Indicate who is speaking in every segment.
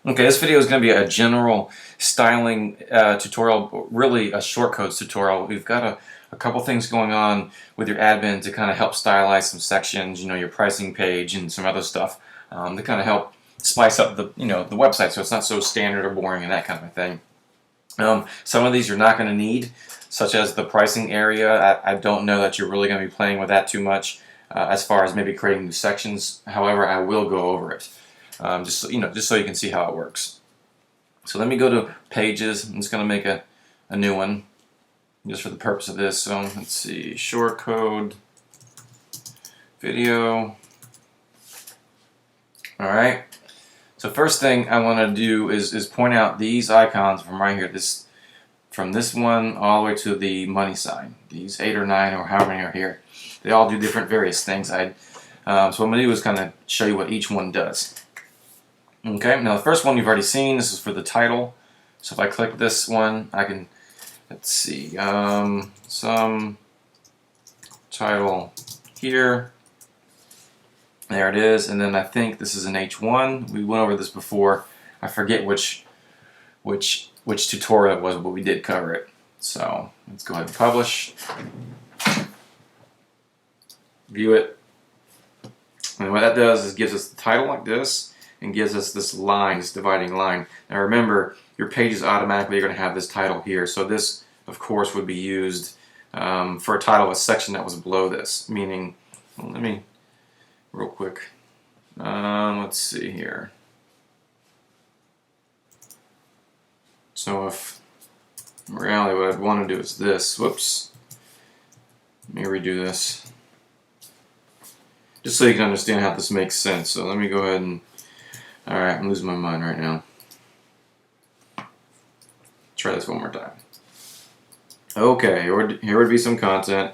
Speaker 1: Okay, this video is going to be a general styling tutorial, really a shortcodes tutorial. We've got a couple things going on with your admin to kind of help stylize some sections, your pricing page and some other stuff to kind of help spice up the website so it's not so standard or boring and that kind of thing. Some of these you're not going to need, such as the pricing area. I don't know that you're really going to be playing with that too much as far as maybe creating new sections. However, I will go over it. Just so you can see how it works. So let me go to pages. I'm just going to make a new one just for the purpose of this. So let's see, shortcode video. All right. So first thing I want to do is point out these icons from right here. From this one all the way to the money sign. These 8 or 9 or however many are here. They all do different various things. So what I'm going to do is kind of show you what each one does. Okay, now the first one you've already seen. This is for the title. So if I click this one, I can, let's see, some title here. There it is, and then I think this is an H1. We went over this before. I forget which tutorial it was, but we did cover it. So let's go ahead and publish. View it. And what that does is gives us the title like this, and gives us this line, this dividing line. Now remember, your pages automatically are going to have this title here. So this, of course, would be used for a title of a section that was below this. Meaning, well, let me, real quick, let's see here. So if, in reality, what I'd want to do is this. Whoops. Let me redo this. Just so you can understand how this makes sense. So let me go ahead and, alright, I'm losing my mind right now. Try this one more time. Okay, here would be some content.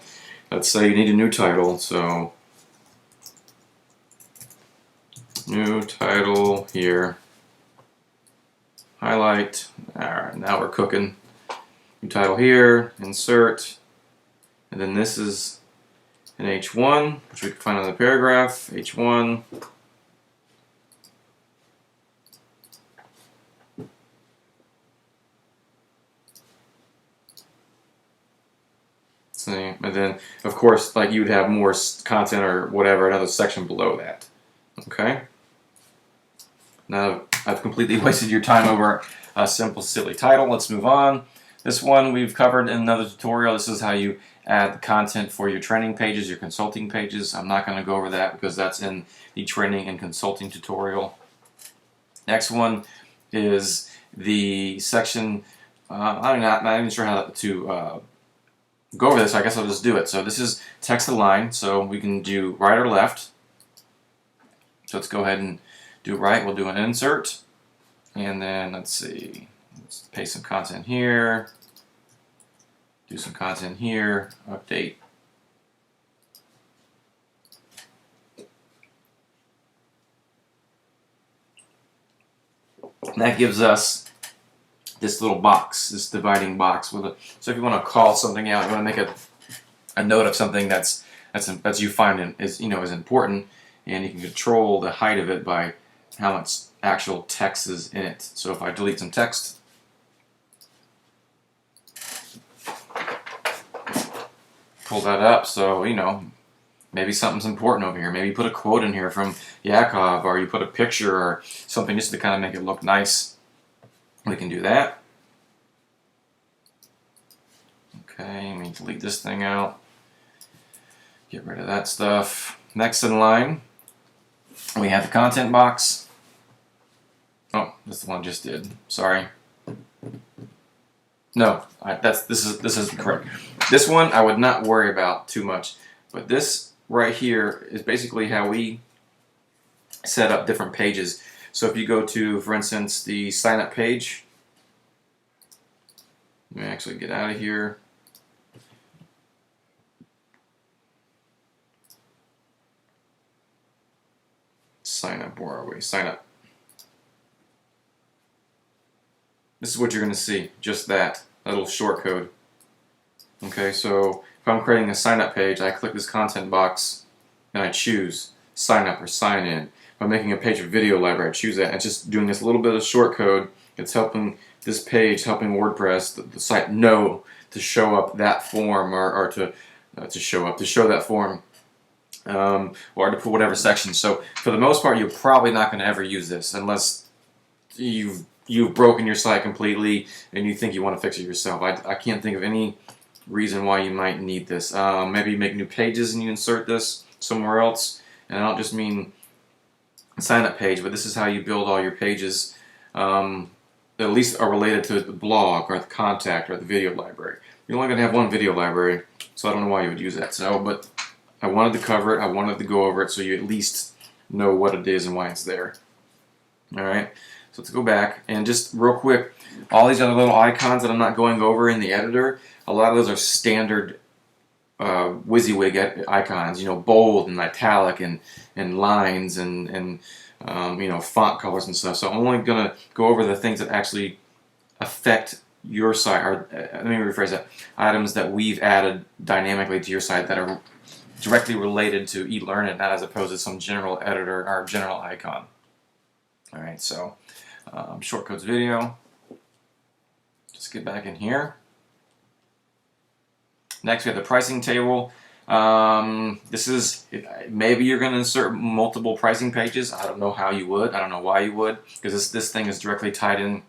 Speaker 1: Let's say you need a new title, so new title here. Highlight. Alright, now we're cooking. New title here, insert, and then this is an H1, which we can find on the paragraph. H1. And then, of course, like you would have more content or whatever, another section below that. Okay? Now, I've completely wasted your time over a simple, silly title. Let's move on. This one we've covered in another tutorial. This is how you add the content for your training pages, your consulting pages. I'm not going to go over that because that's in the training and consulting tutorial. Next one is the section, I'm not even sure how to go over this. I guess I'll just do it. So this is text align, so we can do right or left. So let's go ahead and do right. We'll do an insert, and then let's see, let's paste some content here, do some content here, update. And that gives us this little box, this dividing box with a. So if you want to call something out, you want to make a note of something that's you find is important, and you can control the height of it by how much actual text is in it. So if I delete some text, pull that up. So maybe something's important over here. Maybe you put a quote in here from Yakov, or you put a picture or something just to kind of make it look nice. We can do that. Okay, let me delete this thing out. Get rid of that stuff. Next in line, we have the content box. Oh, that's the one I just did. Sorry. No, this is correct. This one I would not worry about too much, but this right here is basically how we set up different pages. So if you go to, for instance, the sign up page, let me actually get out of here. Sign up, where are we? Sign up. This is what you're going to see, just that little shortcode. Okay, so if I'm creating a sign up page, I click this content box and I choose sign up or sign in. by making a page of video library. Choose that. It's just doing this little bit of shortcode. It's helping this page, helping WordPress, the site, know to show up that form, or to show that form, or to put whatever section. So for the most part, you're probably not going to ever use this unless you've broken your site completely and you think you want to fix it yourself. I can't think of any reason why you might need this. Maybe you make new pages and you insert this somewhere else. And I don't just mean a sign-up page, but this is how you build all your pages that at least are related to the blog or the contact or the video library. You're only going to have one video library, so I don't know why you would use that. So, but I wanted to cover it. I wanted to go over it so you at least know what it is and why it's there. All right. So let's go back and just real quick, all these other little icons that I'm not going over in the editor, a lot of those are standard WYSIWYG icons, you know, bold and italic and lines and you know, font colors and stuff. So I'm only going to go over the things that actually affect your site, or let me rephrase that, items that we've added dynamically to your site that are directly related to eLearnit, not as opposed to some general editor or general icon. All right, so shortcodes video. Just get back in here. Next, we have the pricing table. This is, maybe you're going to insert multiple pricing pages. I don't know how you would. I don't know why you would, because this thing is directly tied in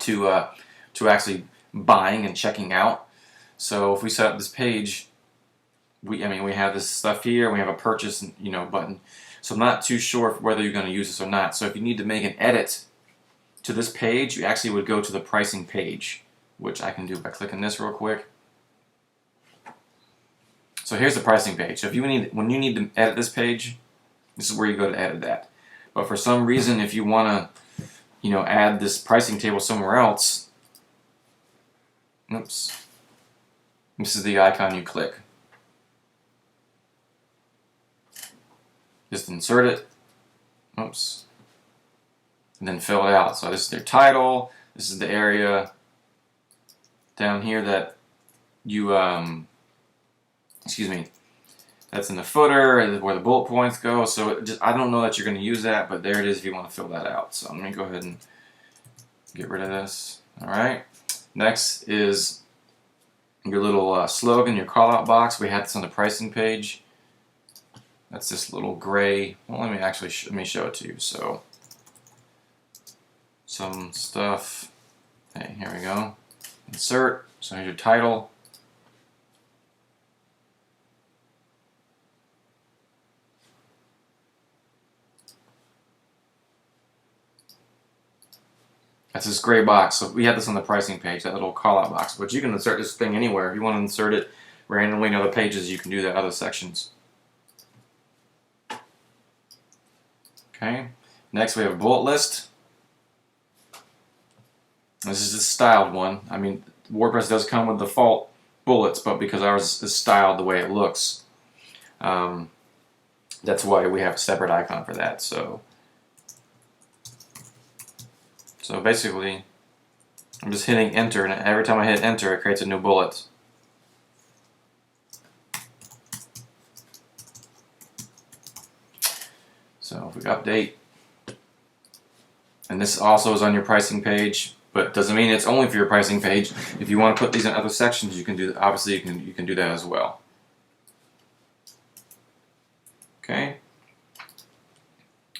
Speaker 1: to actually buying and checking out. So if we set up this page, we have this stuff here. We have a purchase, you know, button. So I'm not too sure whether you're going to use this or not. So if you need to make an edit to this page, you actually would go to the pricing page, which I can do by clicking this real quick. So here's the pricing page. So if when you need to edit this page, this is where you go to edit that. But for some reason, if you want to, you know, add this pricing table somewhere else, oops, this is the icon you click. Just insert it, oops, and then fill it out. So this is their title. This is the area down here that you that's in the footer where the bullet points go. So I don't know that you're going to use that, but there it is if you want to fill that out. So let me go ahead and get rid of this. All right. Next is your little slogan, your call out box. We had this on the pricing page. That's this little gray. Well, let me show it to you. So some stuff. Hey, here we go. Insert. So here's your title. That's this gray box. So we had this on the pricing page, that little call-out box. But you can insert this thing anywhere. If you want to insert it randomly in other pages, you can do that, other sections. Okay. Next, we have a bullet list. This is a styled one. I mean, WordPress does come with default bullets, but because ours is styled the way it looks, that's why we have a separate icon for that. So basically, I'm just hitting enter, and every time I hit enter, it creates a new bullet. So if we update, and this also is on your pricing page, but doesn't mean it's only for your pricing page. If you want to put these in other sections, you can do. Obviously, you can do that as well. Okay.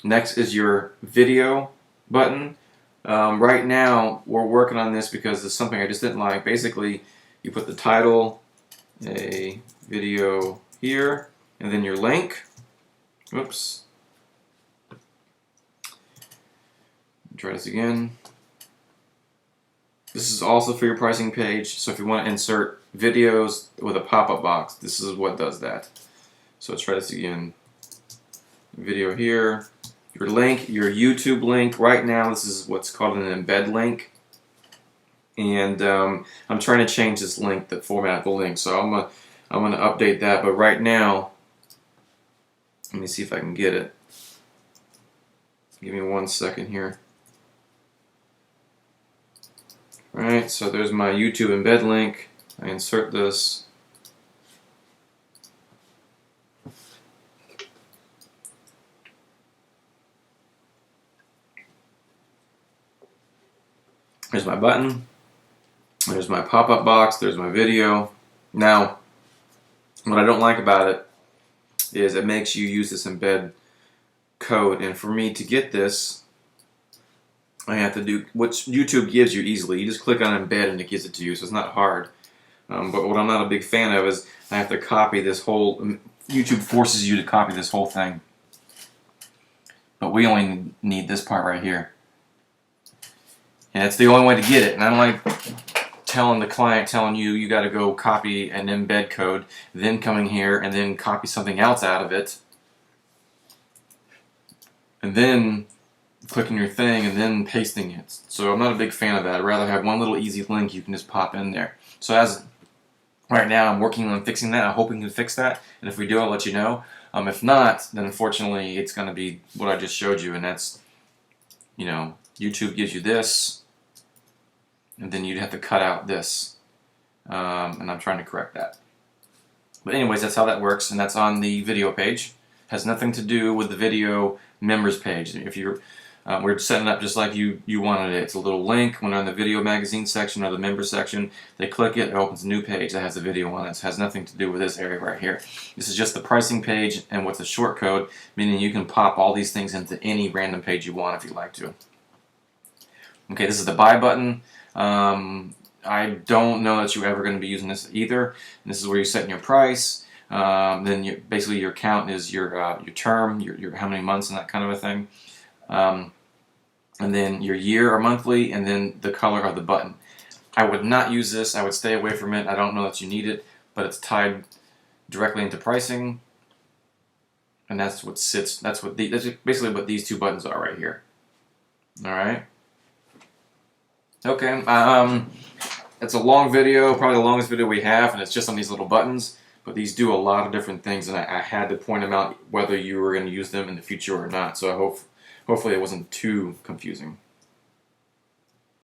Speaker 1: Next is your video button. Right now, we're working on this because it's something I just didn't like. Basically, you put the title, a video here, and then your link. Oops. Try this again. This is also for your pricing page. So if you want to insert videos with a pop-up box, this is what does that. So let's try this again. Video here. Your link, your YouTube link. Right now, this is what's called an embed link. And I'm trying to change this link, the format of the link. So I'm gonna update that. But right now, let me see if I can get it. Give me 1 second here. Alright, so there's my YouTube embed link. I insert this. There's my button. There's my pop-up box. There's my video. Now, what I don't like about it is it makes you use this embed code, and for me to get this, I have to do what YouTube gives you easily. You just click on embed and it gives it to you, so it's not hard. But what I'm not a big fan of is I have to copy this whole. YouTube forces you to copy this whole thing, but we only need this part right here, and it's the only way to get it. And I don't like telling the client, telling you got to go copy an embed code, then coming here and then copy something else out of it, and then clicking your thing and then pasting it. So I'm not a big fan of that. I'd rather have one little easy link you can just pop in there. So as right now I'm working on fixing that. I hope we can fix that, and if we do, I'll let you know. If not, then unfortunately it's going to be what I just showed you, and that's, you know, YouTube gives you this, and then you'd have to cut out this, and I'm trying to correct that. But anyways, that's how that works, and that's on the video page. Has nothing to do with the video members page. If you're we're setting it up just like you wanted it. It's a little link when on the video magazine section or the member section. They click it, it opens a new page that has a video on it. It has nothing to do with this area right here. This is just the pricing page and what's a shortcode, meaning you can pop all these things into any random page you want if you like to. Okay, this is the buy button. I don't know that you're ever going to be using this either. And this is where you're setting your price. Then basically your count is your term, your how many months and that kind of a thing. And then your year or monthly, and then the color of the button. I would not use this. I would stay away from it. I don't know that you need it, but it's tied directly into pricing, and that's what sits. That's basically what these two buttons are right here. All right. Okay. It's a long video, probably the longest video we have, and it's just on these little buttons. But these do a lot of different things, and I had to point them out whether you were going to use them in the future or not. So hopefully it wasn't too confusing.